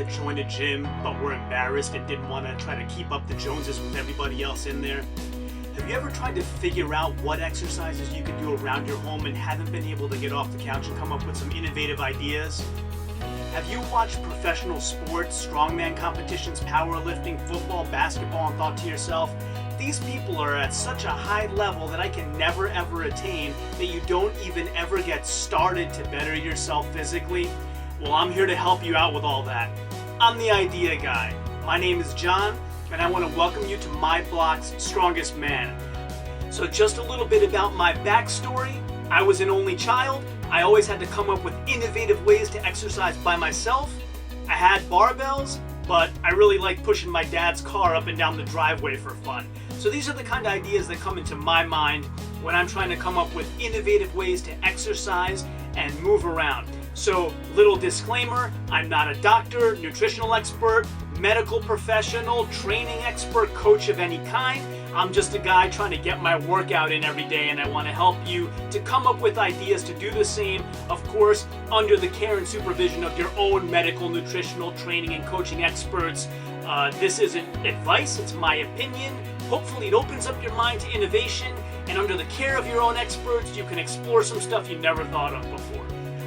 join a gym but were embarrassed and didn't want to try to keep up the Joneses with everybody else in there? Have you ever tried to figure out what exercises you can do around your home and haven't been able to get off the couch and come up with some innovative ideas? Have you watched professional sports, strongman competitions, powerlifting, football, basketball, and thought to yourself, these people are at such a high level that I can never ever attain, that you don't even ever get started to better yourself physically? Well, I'm here to help you out with all that. I'm the idea guy. My name is John, and I want to welcome you to my block's Strongest Man. So just a little bit about my backstory. I was an only child. I always had to come up with innovative ways to exercise by myself. I had barbells, but I really liked pushing my dad's car up and down the driveway for fun. So these are the kind of ideas that come into my mind when I'm trying to come up with innovative ways to exercise and move around. So, little disclaimer, I'm not a doctor, nutritional expert, medical professional, training expert, coach of any kind. I'm just a guy trying to get my workout in every day, and I want to help you to come up with ideas to do the same, of course, under the care and supervision of your own medical, nutritional, training, and coaching experts. This isn't advice, it's my opinion. Hopefully it opens up your mind to innovation, and under the care of your own experts, you can explore some stuff you never thought of before.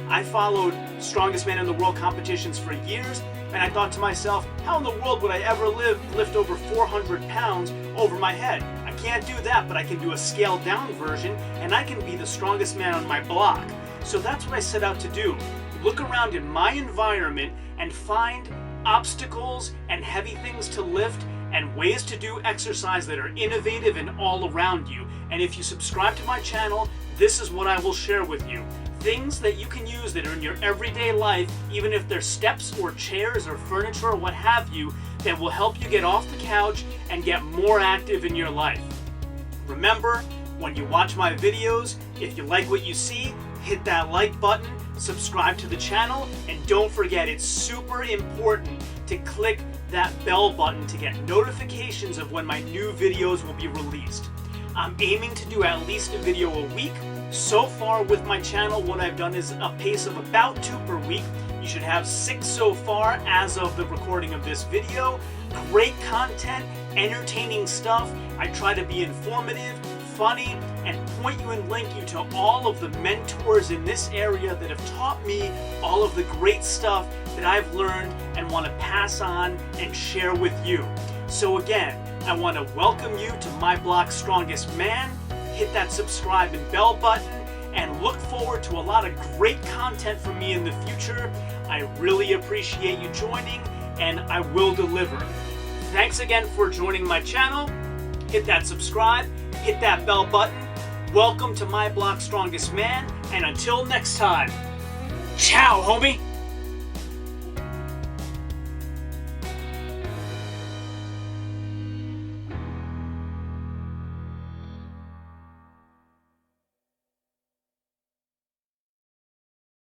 I followed Strongest Man in the World competitions for years, and I thought to myself, how in the world would I ever lift over 400 pounds over my head? I can't do that, but I can do a scaled down version, and I can be the strongest man on my block. So that's what I set out to do. Look around in my environment and find obstacles and heavy things to lift and ways to do exercise that are innovative and all around you. And if you subscribe to my channel, this is what I will share with you. Things that you can use that are in your everyday life, even if they're steps or chairs or furniture or what have you, that will help you get off the couch and get more active in your life. Remember, when you watch my videos, if you like what you see, hit that like button, subscribe to the channel, and don't forget, it's super important to click that bell button to get notifications of when my new videos will be released. I'm aiming to do at least a video a week. So far with my channel, what I've done is a pace of about 2 per week. You should have 6 so far as of the recording of this video. Great content, entertaining stuff. I try to be informative, funny, and point you and link you to all of the mentors in this area that have taught me all of the great stuff that I've learned and want to pass on and share with you. So again, I want to welcome you to my block's Strongest Man. Hit that subscribe and bell button, and look forward to a lot of great content from me in the future. I really appreciate you joining, and I will deliver. Thanks again for joining my channel. Hit that subscribe, hit that bell button. Welcome to my block's Strongest Man, and until next time, ciao, homie!